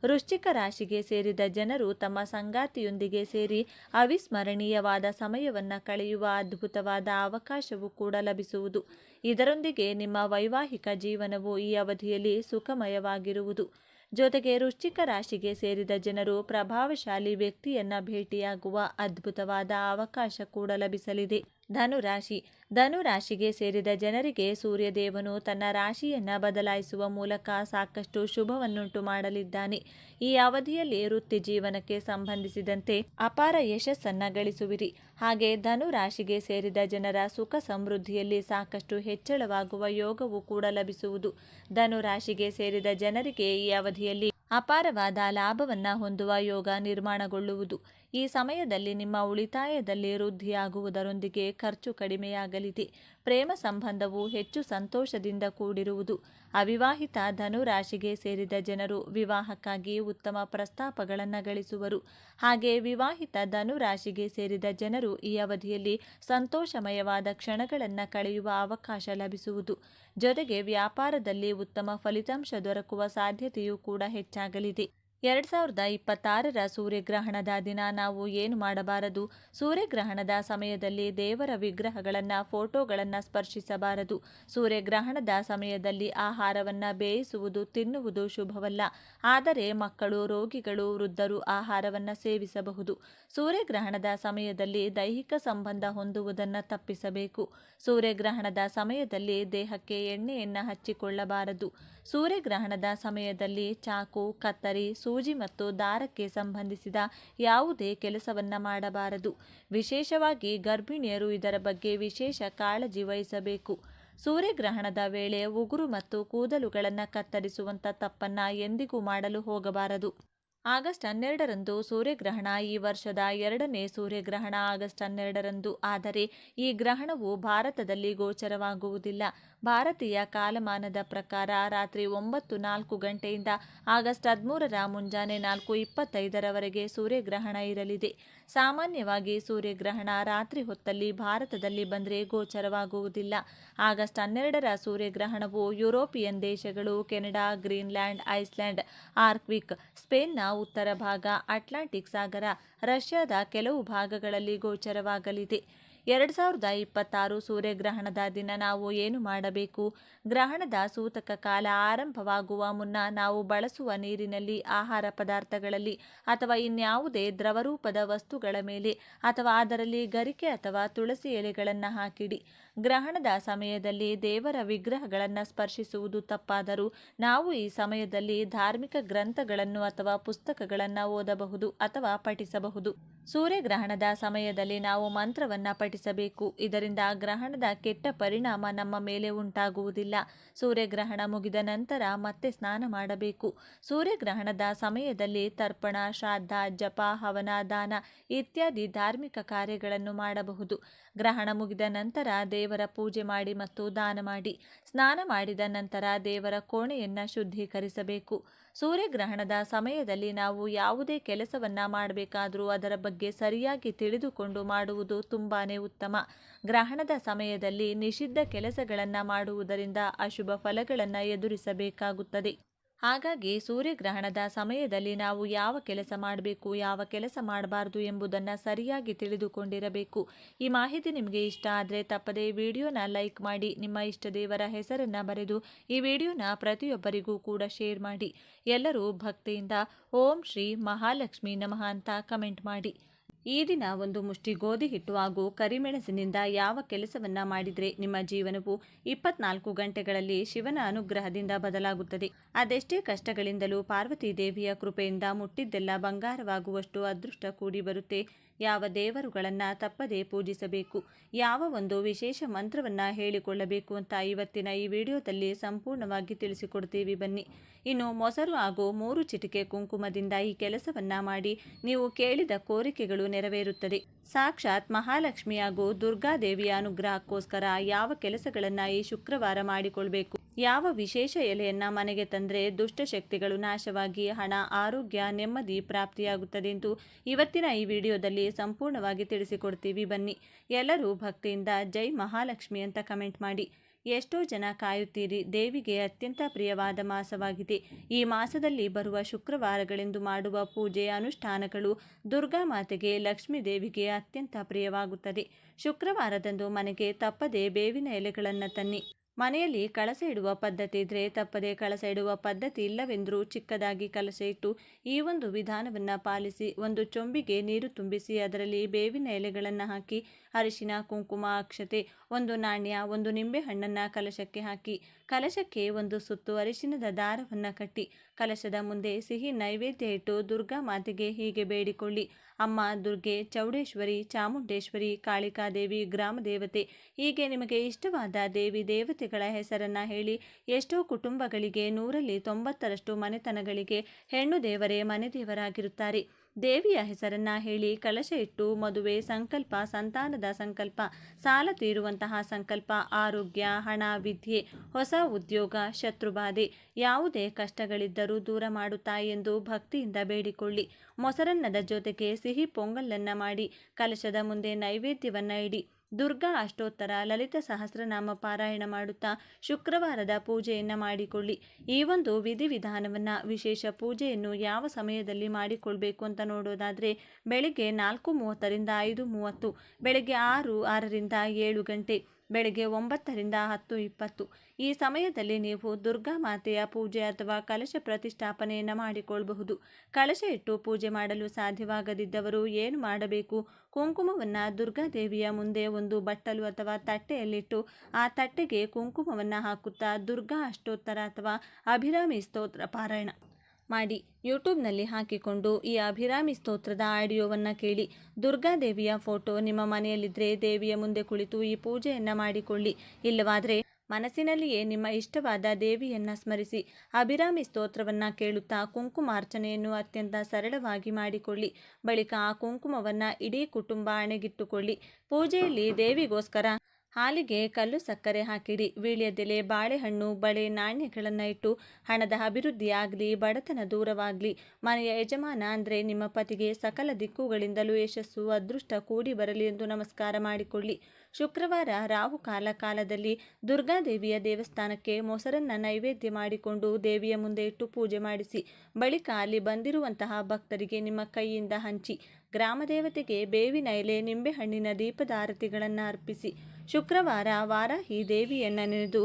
ವೃಶ್ಚಿಕ ರಾಶಿಗೆ ಸೇರಿದ ಜನರು ತಮ್ಮ ಸಂಗಾತಿಯೊಂದಿಗೆ ಸೇರಿ ಅವಿಸ್ಮರಣೀಯವಾದ ಸಮಯವನ್ನು ಕಳೆಯುವ ಅದ್ಭುತವಾದ ಅವಕಾಶವೂ ಕೂಡ ಲಭಿಸುವುದು. ಇದರೊಂದಿಗೆ ನಿಮ್ಮ ವೈವಾಹಿಕ ಜೀವನವು ಈ ಅವಧಿಯಲ್ಲಿ ಸುಖಮಯವಾಗಿರುವುದು. ಜೊತೆಗೆ ವೃಶ್ಚಿಕ ರಾಶಿಗೆ ಸೇರಿದ ಜನರು ಪ್ರಭಾವಶಾಲಿ ವ್ಯಕ್ತಿಯನ್ನ ಭೇಟಿಯಾಗುವ ಅದ್ಭುತವಾದ ಅವಕಾಶ ಕೂಡ ಲಭಿಸಲಿದೆ. ಧನುರಾಶಿ. ಧನುರಾಶಿಗೆ ಸೇರಿದ ಜನರಿಗೆ ಸೂರ್ಯದೇವನು ತನ್ನ ರಾಶಿಯನ್ನ ಬದಲಾಯಿಸುವ ಮೂಲಕ ಸಾಕಷ್ಟು ಶುಭವನ್ನುಂಟು ಮಾಡಲಿದ್ದಾನೆ. ಈ ಅವಧಿಯಲ್ಲಿ ವೃತ್ತಿ ಜೀವನಕ್ಕೆ ಸಂಬಂಧಿಸಿದಂತೆ ಅಪಾರ ಯಶಸ್ಸನ್ನ ಗಳಿಸುವಿರಿ. ಹಾಗೆ ಧನುರಾಶಿಗೆ ಸೇರಿದ ಜನರ ಸುಖ ಸಮೃದ್ಧಿಯಲ್ಲಿ ಸಾಕಷ್ಟು ಹೆಚ್ಚಳವಾಗುವ ಯೋಗವೂ ಕೂಡ ಲಭಿಸುವುದು. ಧನುರಾಶಿಗೆ ಸೇರಿದ ಜನರಿಗೆ ಈ ಅವಧಿಯಲ್ಲಿ ಅಪಾರವಾದ ಲಾಭವನ್ನ ಹೊಂದುವ ಯೋಗ ನಿರ್ಮಾಣಗೊಳ್ಳುವುದು. ಈ ಸಮಯದಲ್ಲಿ ನಿಮ್ಮ ಉಳಿತಾಯದಲ್ಲಿ ವೃದ್ಧಿಯಾಗುವುದರೊಂದಿಗೆ ಖರ್ಚು ಕಡಿಮೆಯಾಗಲಿದೆ. ಪ್ರೇಮ ಸಂಬಂಧವು ಹೆಚ್ಚು ಸಂತೋಷದಿಂದ ಕೂಡಿರುವುದು. ಅವಿವಾಹಿತ ಧನುರಾಶಿಗೆ ಸೇರಿದ ಜನರು ವಿವಾಹಕ್ಕಾಗಿ ಉತ್ತಮ ಪ್ರಸ್ತಾಪಗಳನ್ನು ಗಳಿಸುವರು. ಹಾಗೆ ವಿವಾಹಿತ ಧನುರಾಶಿಗೆ ಸೇರಿದ ಜನರು ಈ ಅವಧಿಯಲ್ಲಿ ಸಂತೋಷಮಯವಾದ ಕ್ಷಣಗಳನ್ನು ಕಳೆಯುವ ಅವಕಾಶ ಲಭಿಸುವುದು. ಜೊತೆಗೆ ವ್ಯಾಪಾರದಲ್ಲಿ ಉತ್ತಮ ಫಲಿತಾಂಶ ದೊರಕುವ ಸಾಧ್ಯತೆಯೂ ಕೂಡ ಹೆಚ್ಚಾಗಲಿದೆ. 2026ರ ಸೂರ್ಯಗ್ರಹಣದ ದಿನ ನಾವು ಏನು ಮಾಡಬಾರದು? ಸೂರ್ಯಗ್ರಹಣದ ಸಮಯದಲ್ಲಿ ದೇವರ ವಿಗ್ರಹಗಳನ್ನು, ಫೋಟೋಗಳನ್ನು ಸ್ಪರ್ಶಿಸಬಾರದು. ಸೂರ್ಯಗ್ರಹಣದ ಸಮಯದಲ್ಲಿ ಆಹಾರವನ್ನು ಬೇಯಿಸುವುದು, ತಿನ್ನುವುದು ಶುಭವಲ್ಲ. ಆದರೆ ಮಕ್ಕಳು, ರೋಗಿಗಳು, ವೃದ್ಧರು ಆಹಾರವನ್ನು ಸೇವಿಸಬಹುದು. ಸೂರ್ಯಗ್ರಹಣದ ಸಮಯದಲ್ಲಿ ದೈಹಿಕ ಸಂಬಂಧ ಹೊಂದುವುದನ್ನು ತಪ್ಪಿಸಬೇಕು. ಸೂರ್ಯಗ್ರಹಣದ ಸಮಯದಲ್ಲಿ ದೇಹಕ್ಕೆ ಎಣ್ಣೆಯನ್ನು ಹಚ್ಚಿಕೊಳ್ಳಬಾರದು. ಸೂರ್ಯಗ್ರಹಣದ ಸಮಯದಲ್ಲಿ ಚಾಕು, ಕತ್ತರಿ, ಸೂಜಿ ಮತ್ತು ದಾರಕ್ಕೆ ಸಂಬಂಧಿಸಿದ ಯಾವುದೇ ಕೆಲಸವನ್ನ ಮಾಡಬಾರದು. ವಿಶೇಷವಾಗಿ ಗರ್ಭಿಣಿಯರು ಇದರ ಬಗ್ಗೆ ವಿಶೇಷ ಕಾಳಜಿ ವಹಿಸಬೇಕು. ಸೂರ್ಯಗ್ರಹಣದ ವೇಳೆ ಉಗುರು ಮತ್ತು ಕೂದಲುಗಳನ್ನು ಕತ್ತರಿಸುವಂಥ ತಪ್ಪನ್ನ ಎಂದಿಗೂ ಮಾಡಲು ಹೋಗಬಾರದು. ಆಗಸ್ಟ್ 12ರಂದು ಸೂರ್ಯಗ್ರಹಣ. ಈ ವರ್ಷದ 2ನೇ ಸೂರ್ಯಗ್ರಹಣ ಆಗಸ್ಟ್ 12ರಂದು. ಆದರೆ ಈ ಗ್ರಹಣವು ಭಾರತದಲ್ಲಿ ಗೋಚರವಾಗುವುದಿಲ್ಲ. ಭಾರತೀಯ ಕಾಲಮಾನದ ಪ್ರಕಾರ ರಾತ್ರಿ 9:04 ಗಂಟೆಯಿಂದ ಆಗಸ್ಟ್ 13ರ ಮುಂಜಾನೆ 4:25ರವರೆಗೆ ಸೂರ್ಯಗ್ರಹಣ ಇರಲಿದೆ. ಸಾಮಾನ್ಯವಾಗಿ ಸೂರ್ಯಗ್ರಹಣ ರಾತ್ರಿ ಹೊತ್ತಲ್ಲಿ ಭಾರತದಲ್ಲಿ ಬಂದರೆ ಗೋಚರವಾಗುವುದಿಲ್ಲ. ಆಗಸ್ಟ್ 12ರ ಸೂರ್ಯಗ್ರಹಣವು ಯುರೋಪಿಯನ್ ದೇಶಗಳು, ಕೆನಡಾ, ಗ್ರೀನ್ಲ್ಯಾಂಡ್, ಐಸ್ಲ್ಯಾಂಡ್, ಆರ್ಕ್ಟಿಕ್, ಸ್ಪೇನ್ನ ಉತ್ತರ ಭಾಗ, ಅಟ್ಲಾಂಟಿಕ್ ಸಾಗರ, ರಷ್ಯಾದ ಕೆಲವು ಭಾಗಗಳಲ್ಲಿ ಗೋಚರವಾಗಲಿದೆ. 2026 ಸೂರ್ಯಗ್ರಹಣದ ದಿನ ನಾವು ಏನು ಮಾಡಬೇಕು? ಗ್ರಹಣದ ಸೂತಕ ಕಾಲ ಆರಂಭವಾಗುವ ಮುನ್ನ ನಾವು ಬಳಸುವ ನೀರಿನಲ್ಲಿ, ಆಹಾರ ಪದಾರ್ಥಗಳಲ್ಲಿ ಅಥವಾ ಇನ್ಯಾವುದೇ ದ್ರವರೂಪದ ವಸ್ತುಗಳ ಮೇಲೆ ಅಥವಾ ಅದರಲ್ಲಿ ಗರಿಕೆ ಅಥವಾ ತುಳಸಿ ಎಲೆಗಳನ್ನು ಹಾಕಿಡಿ. ಗ್ರಹಣದ ಸಮಯದಲ್ಲಿ ದೇವರ ವಿಗ್ರಹಗಳನ್ನು ಸ್ಪರ್ಶಿಸುವುದು ತಪ್ಪಾದರೂ ನಾವು ಈ ಸಮಯದಲ್ಲಿ ಧಾರ್ಮಿಕ ಗ್ರಂಥಗಳನ್ನು ಅಥವಾ ಪುಸ್ತಕಗಳನ್ನು ಓದಬಹುದು ಅಥವಾ ಪಠಿಸಬಹುದು. ಸೂರ್ಯಗ್ರಹಣದ ಸಮಯದಲ್ಲಿ ನಾವು ಮಂತ್ರವನ್ನು ಪಠಿಸಬೇಕು. ಇದರಿಂದ ಗ್ರಹಣದ ಕೆಟ್ಟ ಪರಿಣಾಮ ನಮ್ಮ ಮೇಲೆ ಉಂಟಾಗುವುದಿಲ್ಲ. ಸೂರ್ಯಗ್ರಹಣ ಮುಗಿದ ನಂತರ ಮತ್ತೆ ಸ್ನಾನ ಮಾಡಬೇಕು. ಸೂರ್ಯಗ್ರಹಣದ ಸಮಯದಲ್ಲಿ ತರ್ಪಣ, ಶ್ರಾದ್ದ, ಜಪ, ಹವನ, ದಾನ ಇತ್ಯಾದಿ ಧಾರ್ಮಿಕ ಕಾರ್ಯಗಳನ್ನು ಮಾಡಬಹುದು. ಗ್ರಹಣ ಮುಗಿದ ನಂತರ ದೇವರ ಪೂಜೆ ಮಾಡಿ ಮತ್ತು ದಾನ ಮಾಡಿ. ಸ್ನಾನ ಮಾಡಿದ ನಂತರ ದೇವರ ಕೋಣೆಯನ್ನು ಶುದ್ಧೀಕರಿಸಬೇಕು. ಸೂರ್ಯಗ್ರಹಣದ ಸಮಯದಲ್ಲಿ ನಾವು ಯಾವುದೇ ಕೆಲಸವನ್ನ ಮಾಡಬೇಕಾದರೂ ಅದರ ಬಗ್ಗೆ ಸರಿಯಾಗಿ ತಿಳಿದುಕೊಂಡು ಮಾಡುವುದು ತುಂಬಾನೇ ಉತ್ತಮ. ಗ್ರಹಣದ ಸಮಯದಲ್ಲಿ ನಿಷಿದ್ಧ ಕೆಲಸಗಳನ್ನು ಮಾಡುವುದರಿಂದ ಅಶುಭ ಫಲಗಳನ್ನು ಎದುರಿಸಬೇಕಾಗುತ್ತದೆ. ಹಾಗಾಗಿ ಸೂರ್ಯಗ್ರಹಣದ ಸಮಯದಲ್ಲಿ ನಾವು ಯಾವ ಕೆಲಸ ಮಾಡಬೇಕು, ಯಾವ ಕೆಲಸ ಮಾಡಬಾರದು ಎಂಬುದನ್ನು ಸರಿಯಾಗಿ ತಿಳಿದುಕೊಂಡಿರಬೇಕು. ಈ ಮಾಹಿತಿ ನಿಮಗೆ ಇಷ್ಟ ಆದರೆ ತಪ್ಪದೇ ವಿಡಿಯೋನ ಲೈಕ್ ಮಾಡಿ, ನಿಮ್ಮ ಇಷ್ಟ ದೇವರ ಹೆಸರನ್ನು ಬರೆದು ಈ ವಿಡಿಯೋನ ಪ್ರತಿಯೊಬ್ಬರಿಗೂ ಕೂಡ ಶೇರ್ ಮಾಡಿ. ಎಲ್ಲರೂ ಭಕ್ತಿಯಿಂದ ಓಂ ಶ್ರೀ ಮಹಾಲಕ್ಷ್ಮಿ ನಮಃ ಅಂತ ಕಮೆಂಟ್ ಮಾಡಿ. ಈ ದಿನ ಒಂದು ಮುಷ್ಟಿ ಗೋಧಿ ಹಿಟ್ಟು ಹಾಗೂ ಕರಿಮೆಣಸಿನಿಂದ ಯಾವ ಕೆಲಸವನ್ನ ಮಾಡಿದರೆ ನಿಮ್ಮ ಜೀವನವು 24 ಗಂಟೆಗಳಲ್ಲಿ ಶಿವನ ಅನುಗ್ರಹದಿಂದ ಬದಲಾಗುತ್ತದೆ. ಅದೆಷ್ಟೇ ಕಷ್ಟಗಳಿಂದಲೂ ಪಾರ್ವತಿ ದೇವಿಯ ಕೃಪೆಯಿಂದ ಮುಟ್ಟಿದ್ದೆಲ್ಲ ಬಂಗಾರವಾಗುವಷ್ಟು ಅದೃಷ್ಟ ಕೂಡಿ ಬರುತ್ತೆ. ಯಾವ ದೇವರುಗಳನ್ನ ತಪ್ಪದೇ ಪೂಜಿಸಬೇಕು, ಯಾವ ಒಂದು ವಿಶೇಷ ಮಂತ್ರವನ್ನ ಹೇಳಿಕೊಳ್ಳಬೇಕು ಅಂತ ಇವತ್ತಿನ ಈ ವಿಡಿಯೋದಲ್ಲಿ ಸಂಪೂರ್ಣವಾಗಿ ತಿಳಿಸಿಕೊಡ್ತೀವಿ ಬನ್ನಿ. ಇನ್ನು ಮೊಸರು ಹಾಗೂ 3 ಚಿಟಿಕೆ ಕುಂಕುಮದಿಂದ ಈ ಕೆಲಸವನ್ನ ಮಾಡಿ ನೀವು ಕೇಳಿದ ಕೋರಿಕೆಗಳು ನೆರವೇರುತ್ತದೆ. ಸಾಕ್ಷಾತ್ ಮಹಾಲಕ್ಷ್ಮಿ ಹಾಗೂ ದುರ್ಗಾದೇವಿಯ ಅನುಗ್ರಹಕ್ಕೋಸ್ಕರ ಯಾವ ಕೆಲಸಗಳನ್ನ ಈ ಶುಕ್ರವಾರ ಮಾಡಿಕೊಳ್ಬೇಕು, ಯಾವ ವಿಶೇಷ ಎಲೆಯನ್ನ ಮನೆಗೆ ತಂದ್ರೆ ದುಷ್ಟಶಕ್ತಿಗಳು ನಾಶವಾಗಿ ಹಣ, ಆರೋಗ್ಯ, ನೆಮ್ಮದಿ ಪ್ರಾಪ್ತಿಯಾಗುತ್ತದೆ ಎಂದು ಇವತ್ತಿನ ಈ ವಿಡಿಯೋದಲ್ಲಿ ಸಂಪೂರ್ಣವಾಗಿ ತಿಳಿಸಿಕೊಡ್ತೀವಿ ಬನ್ನಿ. ಎಲ್ಲರೂ ಭಕ್ತಿಯಿಂದ ಜೈ ಮಹಾಲಕ್ಷ್ಮಿ ಅಂತ ಕಮೆಂಟ್ ಮಾಡಿ. ಎಷ್ಟೋ ಜನ ಕಾಯುತ್ತೀರಿ, ದೇವಿಗೆ ಅತ್ಯಂತ ಪ್ರಿಯವಾದ ಮಾಸವಾಗಿದೆ. ಈ ಮಾಸದಲ್ಲಿ ಬರುವ ಶುಕ್ರವಾರಗಳೆಂದು ಮಾಡುವ ಪೂಜೆ ಅನುಷ್ಠಾನಗಳು ದುರ್ಗಾ ಮಾತೆಗೆ, ಲಕ್ಷ್ಮೀ ದೇವಿಗೆ ಅತ್ಯಂತ ಪ್ರಿಯವಾಗುತ್ತದೆ. ಶುಕ್ರವಾರದಂದು ಮನೆಗೆ ತಪ್ಪದೆ ಬೇವಿನ ಎಲೆಗಳನ್ನು ತನ್ನಿ. ಮನೆಯಲ್ಲಿ ಕಳಸ ಇಡುವ ಪದ್ಧತಿ ಇದ್ರೆ ತಪ್ಪದೆ ಕಳಸ ಇಡುವ ಪದ್ಧತಿ ಇಲ್ಲವೆಂದರೂ ಚಿಕ್ಕದಾಗಿ ಕಲಶ ಇಟ್ಟು ಈ ಒಂದು ವಿಧಾನವನ್ನು ಪಾಲಿಸಿ. ಒಂದು ಚೊಂಬಿಗೆ ನೀರು ತುಂಬಿಸಿ ಅದರಲ್ಲಿ ಬೇವಿನ ಎಲೆಗಳನ್ನು ಹಾಕಿ ಅರಿಶಿನ, ಕುಂಕುಮ, ಅಕ್ಷತೆ, ಒಂದು ನಾಣ್ಯ, ಒಂದು ನಿಂಬೆ ಹಣ್ಣನ್ನು ಕಲಶಕ್ಕೆ ಹಾಕಿ ಕಲಶಕ್ಕೆ ಒಂದು ಸುತ್ತು ಅರಿಶಿನದ ದಾರವನ್ನು ಕಟ್ಟಿ ಕಲಶದ ಮುಂದೆ ಸಿಹಿ ನೈವೇದ್ಯ ಇಟ್ಟು ದುರ್ಗಾ ಮಾತೆಗೆ ಹೀಗೆ ಬೇಡಿಕೊಳ್ಳಿ. ಅಮ್ಮ ದುರ್ಗೆ, ಚೌಡೇಶ್ವರಿ, ಚಾಮುಂಡೇಶ್ವರಿ, ಕಾಳಿಕಾದೇವಿ, ಗ್ರಾಮ ದೇವತೆ, ಹೀಗೆ ನಿಮಗೆ ಇಷ್ಟವಾದ ದೇವಿ ದೇವತೆಗಳ ಹೆಸರನ್ನ ಹೇಳಿ. ಎಷ್ಟೋ ಕುಟುಂಬಗಳಿಗೆ 100ರಲ್ಲಿ 90ರಷ್ಟು ಮನೆತನಗಳಿಗೆ ಹೆಣ್ಣು ದೇವರೇ ಮನೆ ದೇವರಾಗಿರುತ್ತಾರೆ. ದೇವಿಯ ಹೆಸರನ್ನ ಹೇಳಿ ಕಲಶ ಇಟ್ಟು ಮದುವೆ ಸಂಕಲ್ಪ, ಸಂತಾನದ ಸಂಕಲ್ಪ, ಸಾಲ ತೀರುವಂತಹ ಸಂಕಲ್ಪ, ಆರೋಗ್ಯ, ಹಣ, ವಿದ್ಯೆ, ಹೊಸ ಉದ್ಯೋಗ, ಶತ್ರುಬಾಧೆ, ಯಾವುದೇ ಕಷ್ಟಗಳಿದ್ದರೂ ದೂರ ಮಾಡುತ್ತಾ ಎಂದು ಭಕ್ತಿಯಿಂದ ಬೇಡಿಕೊಳ್ಳಿ. ಮೊಸರನ್ನದ ಜೊತೆಗೆ ಸಿಹಿ ಪೊಂಗಲನ್ನ ಮಾಡಿ ಕಲಶದ ಮುಂದೆ ನೈವೇದ್ಯವನ್ನ ಇಡಿ. ದುರ್ಗಾ ಅಷ್ಟೋತ್ತರ, ಲಲಿತ ಸಹಸ್ರನಾಮ ಪಾರಾಯಣ ಮಾಡುತ್ತಾ ಶುಕ್ರವಾರದ ಪೂಜೆಯನ್ನು ಮಾಡಿಕೊಳ್ಳಿ. ಈ ಒಂದು ವಿಧಿವಿಧಾನವನ್ನು, ವಿಶೇಷ ಪೂಜೆಯನ್ನು ಯಾವ ಸಮಯದಲ್ಲಿ ಮಾಡಿಕೊಳ್ಬೇಕು ಅಂತ ನೋಡೋದಾದರೆ ಬೆಳಿಗ್ಗೆ 4:30ರಿಂದ 5:30, ಬೆಳಗ್ಗೆ 6:00ರಿಂದ 7 ಗಂಟೆ, ಬೆಳಗ್ಗೆ 9ರಿಂದ 10:20. ಈ ಸಮಯದಲ್ಲಿ ನೀವು ದುರ್ಗಾ ಮಾತೆಯ ಪೂಜೆ ಅಥವಾ ಕಲಶ ಪ್ರತಿಷ್ಠಾಪನೆಯನ್ನು ಮಾಡಿಕೊಳ್ಳಬಹುದು. ಕಲಶ ಇಟ್ಟು ಪೂಜೆ ಮಾಡಲು ಸಾಧ್ಯವಾಗದಿದ್ದವರು ಏನು ಮಾಡಬೇಕು? ಕುಂಕುಮವನ್ನು ದುರ್ಗಾದೇವಿಯ ಮುಂದೆ ಒಂದು ಬಟ್ಟಲು ಅಥವಾ ತಟ್ಟೆಯಲ್ಲಿಟ್ಟು ಆ ತಟ್ಟೆಗೆ ಕುಂಕುಮವನ್ನು ಹಾಕುತ್ತಾ ದುರ್ಗಾ ಅಷ್ಟೋತ್ತರ ಅಥವಾ ಅಭಿರಾಮಿ ಸ್ತೋತ್ರ ಪಾರಾಯಣ ಮಾಡಿ ಯೂಟ್ಯೂಬ್ನಲ್ಲಿ ಹಾಕಿಕೊಂಡು ಈ ಅಭಿರಾಮಿ ಸ್ತೋತ್ರದ ಆಡಿಯೋವನ್ನು ಕೇಳಿ. ದುರ್ಗಾದೇವಿಯ ಫೋಟೋ ನಿಮ್ಮ ಮನೆಯಲ್ಲಿದ್ದರೆ ದೇವಿಯ ಮುಂದೆ ಕುಳಿತು ಈ ಪೂಜೆಯನ್ನು ಮಾಡಿಕೊಳ್ಳಿ. ಇಲ್ಲವಾದರೆ ಮನಸ್ಸಿನಲ್ಲಿಯೇ ನಿಮ್ಮ ಇಷ್ಟವಾದ ದೇವಿಯನ್ನು ಸ್ಮರಿಸಿ ಅಭಿರಾಮಿ ಸ್ತೋತ್ರವನ್ನು ಕೇಳುತ್ತಾ ಕುಂಕುಮಾರ್ಚನೆಯನ್ನು ಅತ್ಯಂತ ಸರಳವಾಗಿ ಮಾಡಿಕೊಳ್ಳಿ. ಬಳಿಕ ಆ ಕುಂಕುಮವನ್ನು ಇಡೀ ಕುಟುಂಬ ಹಣೆಗಿಟ್ಟುಕೊಳ್ಳಿ. ಪೂಜೆಯಲ್ಲಿ ದೇವಿಗೋಸ್ಕರ ಹಾಲಿಗೆ ಕಲ್ಲು ಸಕ್ಕರೆ ಹಾಕಿಡಿ. ವೀಳ್ಯದೆಲೆ, ಬಾಳೆಹಣ್ಣು, ಬಳೆ, ನಾಣ್ಯಗಳನ್ನು ಇಟ್ಟು ಹಣದ ಅಭಿವೃದ್ಧಿಯಾಗಲಿ, ಬಡತನ ದೂರವಾಗಲಿ, ಮನೆಯ ಯಜಮಾನ ಅಂದರೆ ನಿಮ್ಮ ಪತಿಗೆ ಸಕಲ ದಿಕ್ಕುಗಳಿಂದಲೂ ಯಶಸ್ಸು, ಅದೃಷ್ಟ ಕೂಡಿ ಬರಲಿ ಎಂದು ನಮಸ್ಕಾರ ಮಾಡಿಕೊಳ್ಳಿ. ಶುಕ್ರವಾರ ರಾಹುಕಾಲ ಕಾಲದಲ್ಲಿ ದುರ್ಗಾದೇವಿಯ ದೇವಸ್ಥಾನಕ್ಕೆ ಮೊಸರನ್ನ ನೈವೇದ್ಯ ಮಾಡಿಕೊಂಡು ದೇವಿಯ ಮುಂದೆ ಇಟ್ಟು ಪೂಜೆ ಮಾಡಿಸಿ. ಬಳಿಕ ಅಲ್ಲಿ ಬಂದಿರುವಂತಹ ಭಕ್ತರಿಗೆ ನಿಮ್ಮ ಕೈಯಿಂದ ಹಂಚಿ. ಗ್ರಾಮ ದೇವತೆಗೆ ಬೇವಿನ ಎಲೆ, ನಿಂಬೆಹಣ್ಣಿನ ದೀಪದ ಆರತಿಗಳನ್ನು ಅರ್ಪಿಸಿ. ಶುಕ್ರವಾರ ವಾರಾಹಿ ದೇವಿಯನ್ನು ನೆನೆದು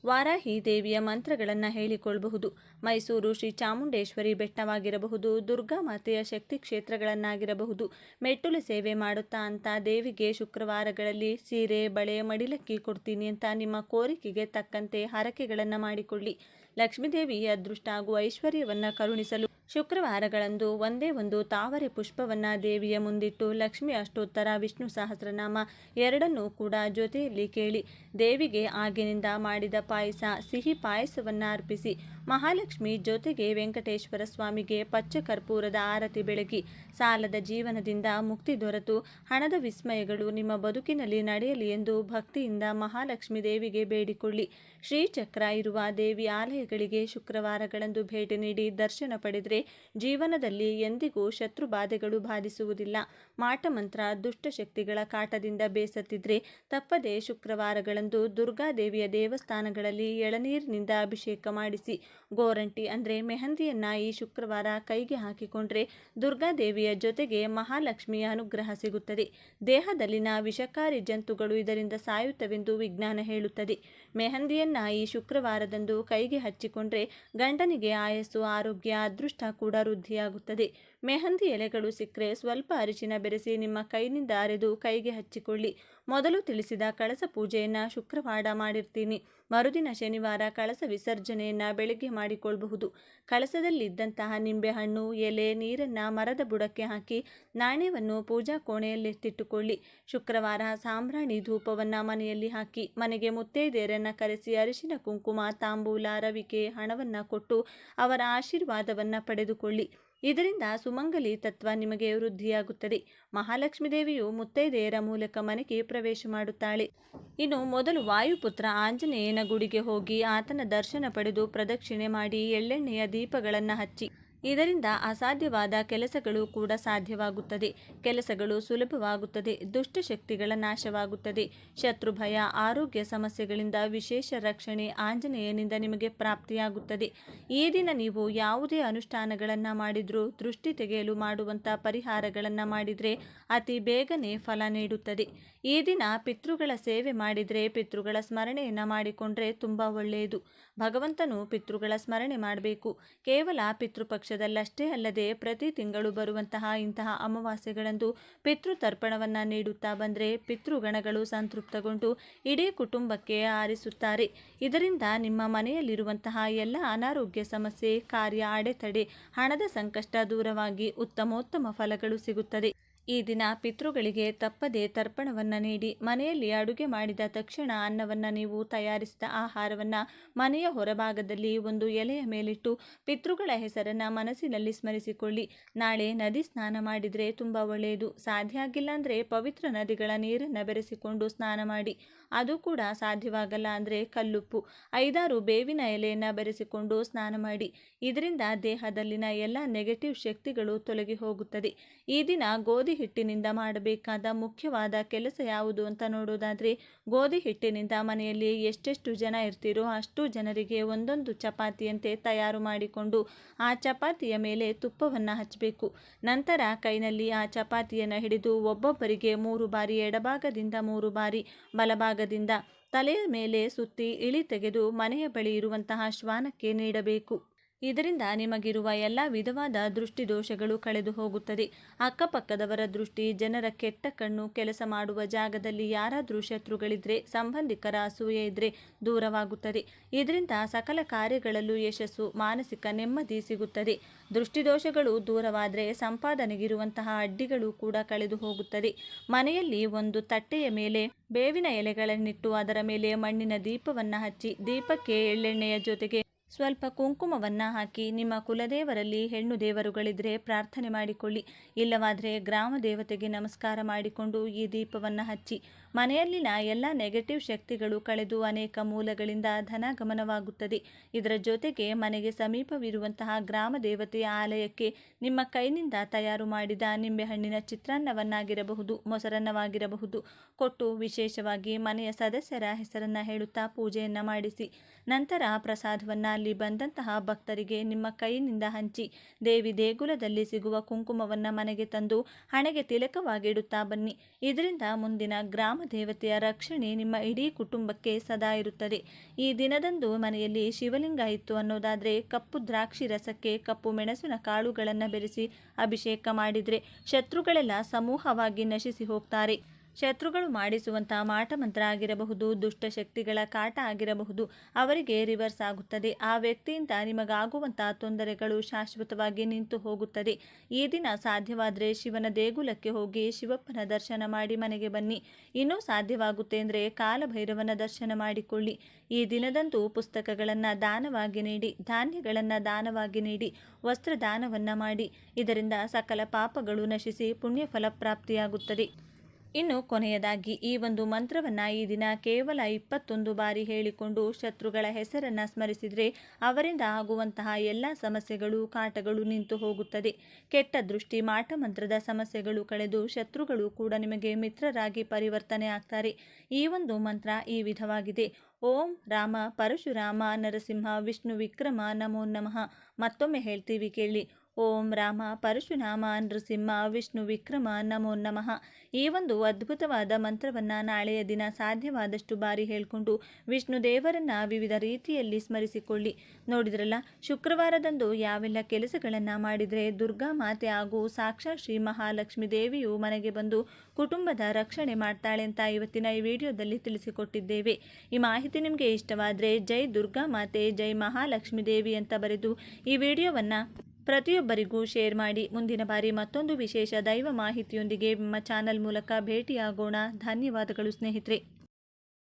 ವಾರಾಹಿ ದೇವಿಯ ಮಂತ್ರಗಳನ್ನು ಹೇಳಿಕೊಳ್ಳಬಹುದು. ಮೈಸೂರು ಶ್ರೀ ಚಾಮುಂಡೇಶ್ವರಿ ಬೆಟ್ಟವಾಗಿರಬಹುದು, ದುರ್ಗಾ ಮಾತೆಯ ಶಕ್ತಿ ಕ್ಷೇತ್ರಗಳನ್ನಾಗಿರಬಹುದು. ಮೆಟ್ಟುಲು ಸೇವೆ ಮಾಡುತ್ತಾ ಅಂತ ದೇವಿಗೆ ಶುಕ್ರವಾರಗಳಲ್ಲಿ ಸೀರೆ, ಬಳೆ, ಮಡಿಲಕ್ಕಿ ಕೊಡ್ತೀನಿ ಅಂತ ನಿಮ್ಮ ಕೋರಿಕೆಗೆ ತಕ್ಕಂತೆ ಹರಕೆಗಳನ್ನು ಮಾಡಿಕೊಳ್ಳಿ. ಲಕ್ಷ್ಮೀದೇವಿ ಅದೃಷ್ಟ ಹಾಗೂ ಐಶ್ವರ್ಯವನ್ನು ಕರುಣಿಸಲು ಶುಕ್ರವಾರಗಳಂದು ಒಂದೇ ಒಂದು ತಾವರೆ ಪುಷ್ಪವನ್ನು ದೇವಿಯ ಮುಂದಿಟ್ಟು ಲಕ್ಷ್ಮಿ ಅಷ್ಟೋತ್ತರ, ವಿಷ್ಣು ಸಹಸ್ರನಾಮ ಎರಡನ್ನೂ ಕೂಡ ಜೊತೆಯಲ್ಲಿ ಕೇಳಿ. ದೇವಿಗೆ ಆಗಿನಿಂದ ಮಾಡಿದ ಪಾಯಸ, ಸಿಹಿ ಪಾಯಸವನ್ನು ಅರ್ಪಿಸಿ. ಮಹಾಲಕ್ಷ್ಮಿ ಜೊತೆಗೆ ವೆಂಕಟೇಶ್ವರ ಸ್ವಾಮಿಗೆ ಪಚ್ಚ ಕರ್ಪೂರದ ಆರತಿ ಬೆಳಗಿ. ಸಾಲದ ಜೀವನದಿಂದ ಮುಕ್ತಿ ದೊರೆತು ಹಣದ ವಿಸ್ಮಯಗಳು ನಿಮ್ಮ ಬದುಕಿನಲ್ಲಿ ನಡೆಯಲಿ ಎಂದು ಭಕ್ತಿಯಿಂದ ಮಹಾಲಕ್ಷ್ಮಿ ದೇವಿಗೆ ಬೇಡಿಕೊಳ್ಳಿ. ಶ್ರೀಚಕ್ರ ಇರುವ ದೇವಿ ಆಲಯಗಳಿಗೆ ಶುಕ್ರವಾರಗಳಂದು ಭೇಟಿ ನೀಡಿ ದರ್ಶನ ಪಡೆದರೆ ಜೀವನದಲ್ಲಿ ಎಂದಿಗೂ ಶತ್ರು ಬಾಧೆಗಳು ಬಾಧಿಸುವುದಿಲ್ಲ. ಮಾಟಮಂತ್ರ, ದುಷ್ಟಶಕ್ತಿಗಳ ಕಾಟದಿಂದ ಬೇಸತ್ತಿದ್ರೆ ತಪ್ಪದೆ ಶುಕ್ರವಾರಗಳಂದು ದುರ್ಗಾದೇವಿಯ ದೇವಸ್ಥಾನಗಳಲ್ಲಿ ಎಳನೀರಿನಿಂದ ಅಭಿಷೇಕ ಮಾಡಿಸಿ. ಗೋರಂಟಿ ಅಂದರೆ ಮೆಹಂದಿಯನ್ನು ಈ ಶುಕ್ರವಾರ ಕೈಗೆ ಹಾಕಿಕೊಂಡ್ರೆ ದುರ್ಗಾದೇವಿಯ ಜೊತೆಗೆ ಮಹಾಲಕ್ಷ್ಮಿಯ ಅನುಗ್ರಹ ಸಿಗುತ್ತದೆ. ದೇಹದಲ್ಲಿನ ವಿಷಕಾರಿ ಜಂತುಗಳು ಇದರಿಂದ ಸಾಯುತ್ತವೆಂದು ವಿಜ್ಞಾನ ಹೇಳುತ್ತದೆ. ಮೆಹಂದಿಯನ್ನು ಈ ಶುಕ್ರವಾರದಂದು ಕೈಗೆ ಹಚ್ಚಿಕೊಂಡ್ರೆ ಗಂಡನಿಗೆ ಆಯಸ್ಸು, ಆರೋಗ್ಯ, ಅದೃಷ್ಟ ಕೂಡ ವೃದ್ಧಿಯಾಗುತ್ತದೆ. ಮೆಹಂದಿ ಎಲೆಗಳು ಸಿಕ್ಕರೆ ಸ್ವಲ್ಪ ಅರಿಶಿನ ಬೆರೆಸಿ ನಿಮ್ಮ ಕೈನಿಂದ ಅರೆದು ಕೈಗೆ ಹಚ್ಚಿಕೊಳ್ಳಿ. ಮೊದಲು ತಿಳಿಸಿದ ಕಳಸ ಪೂಜೆಯನ್ನು ಶುಕ್ರವಾರ ಮಾಡಿರ್ತೀನಿ. ಮರುದಿನ ಶನಿವಾರ ಕಳಸ ವಿಸರ್ಜನೆಯನ್ನು ಬೆಳಗ್ಗೆ ಮಾಡಿಕೊಳ್ಳಬಹುದು. ಕಳಸದಲ್ಲಿದ್ದಂತಹ ನಿಂಬೆಹಣ್ಣು, ಎಲೆ, ನೀರನ್ನು ಮರದ ಬುಡಕ್ಕೆ ಹಾಕಿ ನಾಣ್ಯವನ್ನು ಪೂಜಾ ಕೋಣೆಯಲ್ಲಿಟ್ಟಿಟ್ಟುಕೊಳ್ಳಿ. ಶುಕ್ರವಾರ ಸಾಂಬ್ರಾಣಿ ಧೂಪವನ್ನು ಮನೆಯಲ್ಲಿ ಹಾಕಿ ಮನೆಗೆ ಮುತ್ತೈದೆಯರನ್ನು ಕರೆಸಿ ಅರಿಶಿನ, ಕುಂಕುಮ, ತಾಂಬೂಲ, ರವಿಕೆ, ಹಣವನ್ನು ಕೊಟ್ಟು ಅವರ ಆಶೀರ್ವಾದವನ್ನು ಪಡೆದುಕೊಳ್ಳಿ. ಇದರಿಂದ ಸುಮಂಗಲಿ ತತ್ವ ನಿಮಗೆ ವೃದ್ಧಿಯಾಗುತ್ತದೆ. ಮಹಾಲಕ್ಷ್ಮೀ ದೇವಿಯು ಮುತ್ತೈದೆಯರ ಮೂಲಕ ಮನೆಗೆ ಪ್ರವೇಶ ಮಾಡುತ್ತಾಳೆ. ಇನ್ನು ಮೊದಲು ವಾಯುಪುತ್ರ ಆಂಜನೇಯನ ಗುಡಿಗೆ ಹೋಗಿ ಆತನ ದರ್ಶನ ಪಡೆದು ಪ್ರದಕ್ಷಿಣೆ ಮಾಡಿ ಎಳ್ಳೆಣ್ಣೆಯ ದೀಪಗಳನ್ನು ಹಚ್ಚಿ. ಇದರಿಂದ ಅಸಾಧ್ಯವಾದ ಕೆಲಸಗಳು ಕೂಡ ಸಾಧ್ಯವಾಗುತ್ತದೆ. ಕೆಲಸಗಳು ಸುಲಭವಾಗುತ್ತದೆ. ದುಷ್ಟಶಕ್ತಿಗಳ ನಾಶವಾಗುತ್ತದೆ. ಶತ್ರು ಭಯ, ಆರೋಗ್ಯ ಸಮಸ್ಯೆಗಳಿಂದ ವಿಶೇಷ ರಕ್ಷಣೆ ಆಂಜನೇಯನಿಂದ ನಿಮಗೆ ಪ್ರಾಪ್ತಿಯಾಗುತ್ತದೆ. ಈ ದಿನ ನೀವು ಯಾವುದೇ ಅನುಷ್ಠಾನಗಳನ್ನು ಮಾಡಿದರೂ ದೃಷ್ಟಿ ತೆಗೆಯಲು ಮಾಡುವಂಥ ಪರಿಹಾರಗಳನ್ನು ಮಾಡಿದರೆ ಅತಿ ಬೇಗನೆ ಫಲ ನೀಡುತ್ತದೆ. ಈ ದಿನ ಪಿತೃಗಳ ಸೇವೆ ಮಾಡಿದರೆ, ಪಿತೃಗಳ ಸ್ಮರಣೆಯನ್ನು ಮಾಡಿಕೊಂಡ್ರೆ ತುಂಬ ಒಳ್ಳೆಯದು. ಭಗವಂತನು ಪಿತೃಗಳ ಸ್ಮರಣೆ ಮಾಡಬೇಕು. ಕೇವಲ ಪಿತೃಪಕ್ಷದಲ್ಲಷ್ಟೇ ಅಲ್ಲದೆ ಪ್ರತಿ ತಿಂಗಳು ಬರುವಂತಹ ಇಂತಹ ಅಮಾವಾಸ್ಯೆಗಳಂದು ಪಿತೃತರ್ಪಣವನ್ನು ನೀಡುತ್ತಾ ಬಂದರೆ ಪಿತೃಗಣಗಳು ಸಂತೃಪ್ತಗೊಂಡು ಇಡೀ ಕುಟುಂಬಕ್ಕೆ ಆರಿಸುತ್ತಾರೆ. ಇದರಿಂದ ನಿಮ್ಮ ಮನೆಯಲ್ಲಿರುವಂತಹ ಎಲ್ಲ ಅನಾರೋಗ್ಯ ಸಮಸ್ಯೆ, ಕಾರ್ಯ ಅಡೆತಡೆ, ಹಣದ ಸಂಕಷ್ಟ ದೂರವಾಗಿ ಉತ್ತಮೋತ್ತಮ ಫಲಗಳು ಸಿಗುತ್ತದೆ. ಈ ದಿನ ಪಿತೃಗಳಿಗೆ ತಪ್ಪದೆ ತರ್ಪಣವನ್ನು ನೀಡಿ ಮನೆಯಲ್ಲಿ ಅಡುಗೆ ಮಾಡಿದ ತಕ್ಷಣ ಅನ್ನವನ್ನು ನೀವು ತಯಾರಿಸಿದ ಆಹಾರವನ್ನು ಮನೆಯ ಹೊರಭಾಗದಲ್ಲಿ ಒಂದು ಎಲೆಯ ಮೇಲಿಟ್ಟು ಪಿತೃಗಳ ಹೆಸರನ್ನು ಮನಸ್ಸಿನಲ್ಲಿ ಸ್ಮರಿಸಿಕೊಳ್ಳಿ. ನಾಳೆ ನದಿ ಸ್ನಾನ ಮಾಡಿದರೆ ತುಂಬ ಒಳ್ಳೆಯದು. ಸಾಧ್ಯ ಆಗಿಲ್ಲ ಅಂದರೆ ಪವಿತ್ರ ನದಿಗಳ ನೀರನ್ನು ಬೆರೆಸಿಕೊಂಡು ಸ್ನಾನ ಮಾಡಿ. ಅದು ಕೂಡ ಸಾಧ್ಯವಾಗಲ್ಲ ಅಂದರೆ ಕಲ್ಲುಪ್ಪು, 5-6 ಬೇವಿನ ಎಲೆಯನ್ನು ಬೆರೆಸಿಕೊಂಡು ಸ್ನಾನ ಮಾಡಿ. ಇದರಿಂದ ದೇಹದಲ್ಲಿನ ಎಲ್ಲ ನೆಗೆಟಿವ್ ಶಕ್ತಿಗಳು ತೊಲಗಿ ಹೋಗುತ್ತದೆ. ಈ ದಿನ ಗೋಧಿ ಹಿಟ್ಟಿನಿಂದ ಮಾಡಬೇಕಾದ ಮುಖ್ಯವಾದ ಕೆಲಸ ಯಾವುದು ಅಂತ ನೋಡೋದಾದರೆ, ಗೋಧಿ ಹಿಟ್ಟಿನಿಂದ ಮನೆಯಲ್ಲಿ ಎಷ್ಟೆಷ್ಟು ಜನ ಇರ್ತೀರೋ ಅಷ್ಟು ಜನರಿಗೆ ಒಂದೊಂದು ಚಪಾತಿಯಂತೆ ತಯಾರು ಮಾಡಿಕೊಂಡು ಆ ಚಪಾತಿಯ ಮೇಲೆ ತುಪ್ಪವನ್ನು ಹಚ್ಚಬೇಕು. ನಂತರ ಕೈನಲ್ಲಿ ಆ ಚಪಾತಿಯನ್ನು ಹಿಡಿದು ಒಬ್ಬೊಬ್ಬರಿಗೆ 3 ಬಾರಿ ಎಡಭಾಗದಿಂದ 3 ಬಾರಿ ಬಲಭಾಗದಿಂದ ತಲೆಯ ಮೇಲೆ ಸುತ್ತಿ ಇಳಿ ತೆಗೆದು ಮನೆಯ ಬಳಿ ಇರುವಂತಹ ಶ್ವಾನಕ್ಕೆ ನೀಡಬೇಕು. ಇದರಿಂದ ನಿಮಗಿರುವ ಎಲ್ಲ ವಿಧವಾದ ದೃಷ್ಟಿ ದೋಷಗಳು ಕಳೆದು ಹೋಗುತ್ತದೆ. ಅಕ್ಕಪಕ್ಕದವರ ದೃಷ್ಟಿ, ಜನರ ಕೆಟ್ಟ ಕಣ್ಣು, ಕೆಲಸ ಮಾಡುವ ಜಾಗದಲ್ಲಿ ಯಾರಾದರೂ ಶತ್ರುಗಳಿದ್ರೆ, ಸಂಬಂಧಿಕರ ಅಸೂಯೆ ಇದ್ದರೆ ದೂರವಾಗುತ್ತದೆ. ಇದರಿಂದ ಸಕಲ ಕಾರ್ಯಗಳಲ್ಲೂ ಯಶಸ್ಸು, ಮಾನಸಿಕ ನೆಮ್ಮದಿ ಸಿಗುತ್ತದೆ. ದೃಷ್ಟಿದೋಷಗಳು ದೂರವಾದರೆ ಸಂಪಾದನೆಗಿರುವಂತಹ ಅಡ್ಡಿಗಳು ಕೂಡ ಕಳೆದು ಹೋಗುತ್ತದೆ. ಮನೆಯಲ್ಲಿ ಒಂದು ತಟ್ಟೆಯ ಮೇಲೆ ಬೇವಿನ ಎಲೆಗಳನ್ನಿಟ್ಟು ಅದರ ಮೇಲೆ ಮಣ್ಣಿನ ದೀಪವನ್ನು ಹಚ್ಚಿ ದೀಪಕ್ಕೆ ಎಳ್ಳೆಣ್ಣೆಯ ಜೊತೆಗೆ ಸ್ವಲ್ಪ ಕುಂಕುಮವನ್ನು ಹಾಕಿ ನಿಮ್ಮ ಕುಲದೇವರಲ್ಲಿ ಹೆಣ್ಣು ದೇವರುಗಳಿದ್ರೆ ಪ್ರಾರ್ಥನೆ ಮಾಡಿಕೊಳ್ಳಿ. ಇಲ್ಲವಾದರೆ ಗ್ರಾಮ ದೇವತೆಗೆ ನಮಸ್ಕಾರ ಮಾಡಿಕೊಂಡು ಈ ದೀಪವನ್ನು ಹಚ್ಚಿ. ಮನೆಯಲ್ಲಿನ ಎಲ್ಲ ನೆಗೆಟಿವ್ ಶಕ್ತಿಗಳು ಕಳೆದು ಅನೇಕ ಮೂಲಗಳಿಂದ ಧನಗಮನವಾಗುತ್ತದೆ. ಇದರ ಜೊತೆಗೆ ಮನೆಗೆ ಸಮೀಪವಿರುವಂತಹ ಗ್ರಾಮ ದೇವತೆಯ ಆಲಯಕ್ಕೆ ನಿಮ್ಮ ಕೈನಿಂದ ತಯಾರು ಮಾಡಿದ ನಿಂಬೆಹಣ್ಣಿನ ಚಿತ್ರಾನ್ನವನ್ನಾಗಿರಬಹುದು, ಮೊಸರನ್ನವಾಗಿರಬಹುದು ಕೊಟ್ಟು ವಿಶೇಷವಾಗಿ ಮನೆಯ ಸದಸ್ಯರ ಹೆಸರನ್ನು ಹೇಳುತ್ತಾ ಪೂಜೆಯನ್ನು ಮಾಡಿಸಿ. ನಂತರ ಪ್ರಸಾದವನ್ನು ಅಲ್ಲಿ ಬಂದಂತಹ ಭಕ್ತರಿಗೆ ನಿಮ್ಮ ಕೈಯಿಂದ ಹಂಚಿ ದೇವಿ ದೇಗುಲದಲ್ಲಿ ಸಿಗುವ ಕುಂಕುಮವನ್ನು ಮನೆಗೆ ತಂದು ಹಣೆಗೆ ತಿಲಕವಾಗಿಡುತ್ತಾ ಬನ್ನಿ. ಇದರಿಂದ ಮುಂದಿನ ಗ್ರಾಮ ದೇವತೆಯ ರಕ್ಷಣೆ ನಿಮ್ಮ ಇಡೀ ಕುಟುಂಬಕ್ಕೆ ಸದಾ ಇರುತ್ತದೆ. ಈ ದಿನದಂದು ಮನೆಯಲ್ಲಿ ಶಿವಲಿಂಗ ಇತ್ತು ಅನ್ನೋದಾದರೆ ಕಪ್ಪು ದ್ರಾಕ್ಷಿ ರಸಕ್ಕೆ ಕಪ್ಪು ಮೆಣಸಿನ ಕಾಳುಗಳನ್ನು ಬೆರೆಸಿ ಅಭಿಷೇಕ ಮಾಡಿದರೆ ಶತ್ರುಗಳೆಲ್ಲ ಸಮೂಹವಾಗಿ ನಶಿಸಿ ಹೋಗ್ತಾರೆ. ಶತ್ರುಗಳು ಮಾಡಿಸುವಂತಹ ಮಾಟಮಂತ್ರ ಆಗಿರಬಹುದು, ದುಷ್ಟಶಕ್ತಿಗಳ ಕಾಟ ಆಗಿರಬಹುದು, ಅವರಿಗೆ ರಿವರ್ಸ್ ಆಗುತ್ತದೆ. ಆ ವ್ಯಕ್ತಿಯಿಂದ ನಿಮಗಾಗುವಂತಹ ತೊಂದರೆಗಳು ಶಾಶ್ವತವಾಗಿ ನಿಂತು ಹೋಗುತ್ತದೆ. ಈ ದಿನ ಸಾಧ್ಯವಾದರೆ ಶಿವನ ದೇಗುಲಕ್ಕೆ ಹೋಗಿ ಶಿವಪ್ಪನ ದರ್ಶನ ಮಾಡಿ ಮನೆಗೆ ಬನ್ನಿ. ಇನ್ನೂ ಸಾಧ್ಯವಾಗುತ್ತೆ ಅಂದರೆ ಕಾಲಭೈರವನ ದರ್ಶನ ಮಾಡಿಕೊಳ್ಳಿ. ಈ ದಿನದಂದು ಪುಸ್ತಕಗಳನ್ನು ದಾನವಾಗಿ ನೀಡಿ, ಧಾನ್ಯಗಳನ್ನು ದಾನವಾಗಿ ನೀಡಿ, ವಸ್ತ್ರ ದಾನವನ್ನು ಮಾಡಿ. ಇದರಿಂದ ಸಕಲ ಪಾಪಗಳು ನಶಿಸಿ ಪುಣ್ಯಫಲ ಪ್ರಾಪ್ತಿಯಾಗುತ್ತದೆ. ಇನ್ನು ಕೊನೆಯದಾಗಿ ಈ ಒಂದು ಮಂತ್ರವನ್ನು ಈ ದಿನ ಕೇವಲ 21 ಬಾರಿ ಹೇಳಿಕೊಂಡು ಶತ್ರುಗಳ ಹೆಸರನ್ನು ಸ್ಮರಿಸಿದರೆ ಅವರಿಂದ ಆಗುವಂತಹ ಎಲ್ಲ ಸಮಸ್ಯೆಗಳು, ಕಾಟಗಳು ನಿಂತು ಹೋಗುತ್ತದೆ. ಕೆಟ್ಟ ದೃಷ್ಟಿ, ಮಾಟಮಂತ್ರದ ಸಮಸ್ಯೆಗಳು ಕಳೆದು ಶತ್ರುಗಳು ಕೂಡ ನಿಮಗೆ ಮಿತ್ರರಾಗಿ ಪರಿವರ್ತನೆ ಆಗ್ತಾರೆ. ಈ ಒಂದು ಮಂತ್ರ ಈ ವಿಧವಾಗಿದೆ: ಓಂ ರಾಮ ಪರಶುರಾಮ ನರಸಿಂಹ ವಿಷ್ಣು ವಿಕ್ರಮ ನಮೋ ನಮಃ. ಮತ್ತೊಮ್ಮೆ ಹೇಳ್ತೀವಿ ಕೇಳಿ: ಓಂ ರಾಮ ಪರಶುರಾಮ ನೃಸಿಂಹ ವಿಷ್ಣು ವಿಕ್ರಮ ನಮೋ ನಮಃ. ಈ ಒಂದು ಅದ್ಭುತವಾದ ಮಂತ್ರವನ್ನು ನಾಳೆಯ ದಿನ ಸಾಧ್ಯವಾದಷ್ಟು ಬಾರಿ ಹೇಳಿಕೊಂಡು ವಿಷ್ಣು ದೇವರನ್ನ ವಿವಿಧ ರೀತಿಯಲ್ಲಿ ಸ್ಮರಿಸಿಕೊಳ್ಳಿ. ನೋಡಿದ್ರಲ್ಲ, ಶುಕ್ರವಾರದಂದು ಯಾವೆಲ್ಲ ಕೆಲಸಗಳನ್ನು ಮಾಡಿದರೆ ದುರ್ಗಾ ಮಾತೆ ಹಾಗೂ ಸಾಕ್ಷಾತ್ ಶ್ರೀ ಮಹಾಲಕ್ಷ್ಮಿ ದೇವಿಯು ಮನೆಗೆ ಬಂದು ಕುಟುಂಬದ ರಕ್ಷಣೆ ಮಾಡ್ತಾಳೆ ಅಂತ ಇವತ್ತಿನ ಈ ವಿಡಿಯೋದಲ್ಲಿ ತಿಳಿಸಿಕೊಟ್ಟಿದ್ದೇವೆ. ಈ ಮಾಹಿತಿ ನಿಮಗೆ ಇಷ್ಟವಾದರೆ ಜೈ ದುರ್ಗಾ ಮಾತೆ, ಜೈ ಮಹಾಲಕ್ಷ್ಮಿ ದೇವಿ ಅಂತ ಬರೆದು ಈ ವಿಡಿಯೋವನ್ನು ಪ್ರತಿಯೊಬ್ಬರಿಗೂ ಶೇರ್ ಮಾಡಿ. ಮುಂದಿನ ಬಾರಿ ಮತ್ತೊಂದು ವಿಶೇಷ ದೈವ ಮಾಹಿತಿಯೊಂದಿಗೆ ನಿಮ್ಮ ಚಾನಲ್ ಮೂಲಕ ಭೇಟಿಯಾಗೋಣ. ಧನ್ಯವಾದಗಳು ಸ್ನೇಹಿತರೆ.